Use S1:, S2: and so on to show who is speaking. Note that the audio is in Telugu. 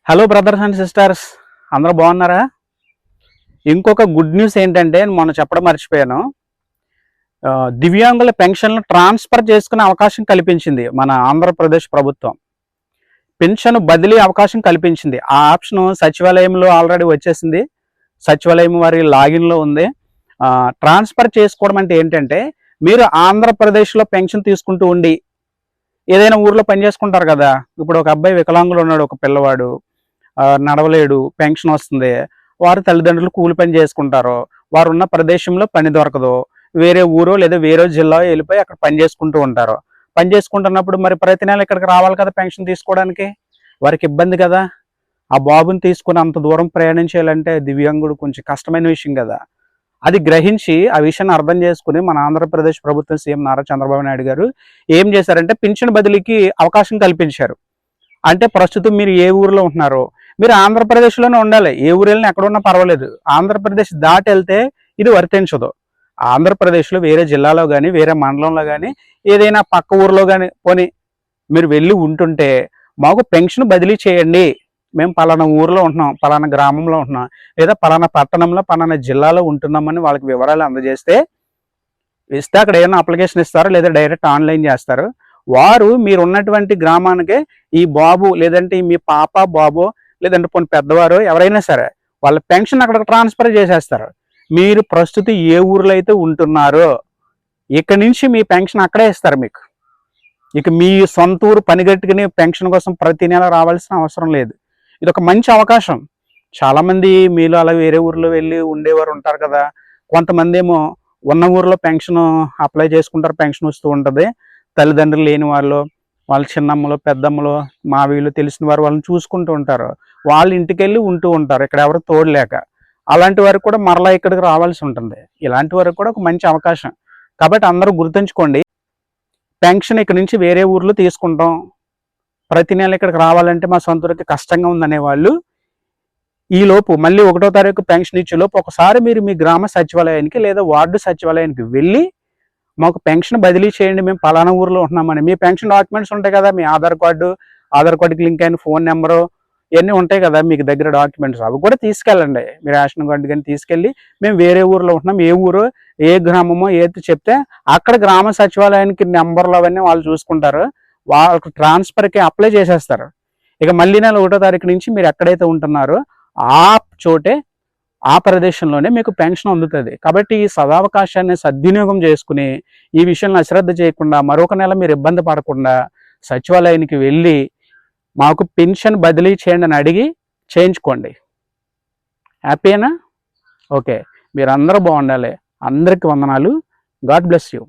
S1: హలో బ్రదర్స్ అండ్ సిస్టర్స్, అందరూ బాగున్నారా? ఇంకొక గుడ్ న్యూస్ ఏంటంటే మొన్న చెప్పడం మర్చిపోయాను. దివ్యాంగుల పెన్షన్లు ట్రాన్స్ఫర్ చేసుకునే అవకాశం కల్పించింది మన ఆంధ్రప్రదేశ్ ప్రభుత్వం. పెన్షన్ బదిలీ అవకాశం కల్పించింది. ఆ ఆప్షన్ సచివాలయంలో ఆల్రెడీ వచ్చేసింది. సచివాలయం వారి లాగిన్లో ఉంది. ట్రాన్స్ఫర్ చేసుకోవడం అంటే ఏంటంటే, మీరు ఆంధ్రప్రదేశ్లో పెన్షన్ తీసుకుంటూ ఉండి ఏదైనా ఊర్లో పని చేసుకుంటారు కదా. ఇప్పుడు ఒక అబ్బాయి వికలాంగులు ఉన్నాడు, ఒక పిల్లవాడు నడవలేడు, పెన్షన్ వస్తుంది. వారు తల్లిదండ్రులు కూలి పని చేసుకుంటారు. వారు ఉన్న ప్రదేశంలో పని దొరకదు, వేరే ఊరో లేదా వేరే జిల్లా వెళ్ళిపోయి అక్కడ పని చేసుకుంటూ ఉంటారు. పని చేసుకుంటున్నప్పుడు మరి ప్రతి నెల ఇక్కడికి రావాలి కదా పెన్షన్ తీసుకోవడానికి. వారికి ఇబ్బంది కదా. ఆ బాబుని తీసుకుని అంత దూరం ప్రయాణం చేయాలంటే దివ్యాంగుడు కొంచెం కష్టమైన విషయం కదా. అది గ్రహించి ఆ విషయాన్ని అర్థం చేసుకుని మన ఆంధ్రప్రదేశ్ ప్రభుత్వం సీఎం నారా చంద్రబాబు నాయుడు గారు ఏం చేశారంటే పింఛన్ బదిలీకి అవకాశం కల్పించారు. అంటే ప్రస్తుతం మీరు ఏ ఊరిలో ఉంటున్నారో మీరు ఆంధ్రప్రదేశ్లోనే ఉండాలి. ఏ ఊరు వెళ్ళినా ఎక్కడ ఉన్నా పర్వాలేదు. ఆంధ్రప్రదేశ్ దాటి వెళ్తే ఇది వర్తించదు. ఆంధ్రప్రదేశ్లో వేరే జిల్లాలో కానీ వేరే మండలంలో కానీ ఏదైనా పక్క ఊరిలో కానీ పోనీ మీరు వెళ్ళి ఉంటుంటే మాకు పెన్షన్ బదిలీ చేయండి, మేము పలానా ఊరిలో ఉంటున్నాం, పలానా గ్రామంలో ఉంటున్నాం, లేదా పలానా పట్టణంలో పలానా జిల్లాలో ఉంటున్నామని వాళ్ళకి వివరాలు అందజేస్తే ఇస్తే అక్కడ ఏమైనా అప్లికేషన్ ఇస్తారు, లేదా డైరెక్ట్ ఆన్లైన్ చేస్తారు. వారు మీరు ఉన్నటువంటి గ్రామానికే ఈ బాబు లేదంటే మీ పాప బాబు లేదంటే కొన్ని పెద్దవారు ఎవరైనా సరే వాళ్ళ పెన్షన్ అక్కడికి ట్రాన్స్ఫర్ చేసేస్తారు. మీరు ప్రస్తుతం ఏ ఊర్లో అయితే ఉంటున్నారో ఇక్కడి నుంచి మీ పెన్షన్ అక్కడే ఇస్తారు మీకు. ఇక మీ సొంత ఊరు పనిగట్టుకుని పెన్షన్ కోసం ప్రతి నెల రావాల్సిన అవసరం లేదు. ఇది ఒక మంచి అవకాశం. చాలామంది మీలో అలా వేరే ఊర్లో వెళ్ళి ఉండేవారు ఉంటారు కదా. కొంతమంది ఏమో ఉన్న ఊర్లో పెన్షన్ అప్లై చేసుకుంటారు, పెన్షన్ వస్తూ ఉంటుంది. తల్లిదండ్రులు లేని వాళ్ళు, వాళ్ళ చిన్నమ్మలు పెద్దమ్మలు మా వీళ్ళు తెలిసిన వారు వాళ్ళని చూసుకుంటూ ఉంటారు. వాళ్ళ ఇంటికి వెళ్ళి ఉంటూ ఉంటారు ఇక్కడ ఎవరు తోడలేక. అలాంటి వారికి కూడా మరలా ఇక్కడికి రావాల్సి ఉంటుంది. ఇలాంటి వారికి కూడా ఒక మంచి అవకాశం. కాబట్టి అందరూ గుర్తుంచుకోండి, పెన్షన్ ఇక్కడ నుంచి వేరే ఊర్లో తీసుకుంటాం, ప్రతి నెల ఇక్కడికి రావాలంటే మా సొంత ఊరికి కష్టంగా ఉందనే వాళ్ళు ఈ లోపు మళ్ళీ 1వ తారీఖు పెన్షన్ ఇచ్చే లోపు ఒకసారి మీరు మీ గ్రామ సచివాలయానికి లేదా వార్డు సచివాలయానికి వెళ్ళి మాకు పెన్షన్ బదిలీ చేయండి, మేము పలానా ఊర్లో ఉంటున్నామని. మీ పెన్షన్ డాక్యుమెంట్స్ ఉంటాయి కదా, మీ ఆధార్ కార్డుకి లింక్ అయిన ఫోన్ నెంబరు ఇవన్నీ ఉంటాయి కదా మీకు దగ్గర డాక్యుమెంట్స్, అవి కూడా తీసుకెళ్ళండి. మీ రేషన్ కార్డు కానీ తీసుకెళ్ళి మేము వేరే ఊర్లో ఉంటున్నాం, ఏ ఊరు ఏ గ్రామమో ఏది చెప్తే అక్కడ గ్రామ సచివాలయానికి నెంబర్లు అవన్నీ వాళ్ళు చూసుకుంటారు. వాళ్ళకి ట్రాన్స్ఫర్కి అప్లై చేసేస్తారు. ఇక మళ్ళీ నెల 1వ తారీఖు నుంచి మీరు ఎక్కడైతే ఉంటున్నారో ఆ చోటే ఆ ప్రదేశంలోనే మీకు పెన్షన్ అందుతుంది. కాబట్టి ఈ సదావకాశాన్ని సద్వినియోగం చేసుకుని ఈ విషయంలో అశ్రద్ధ చేయకుండా మరొక నెల మీరు ఇబ్బంది పడకుండా సచివాలయానికి వెళ్ళి మాకు పెన్షన్ బదిలీ చేయండి అని అడిగి చేయించుకోండి. హ్యాపీనా? ఓకే, మీరందరూ బాగుండాలి. అందరికీ వందనాలు. God bless you.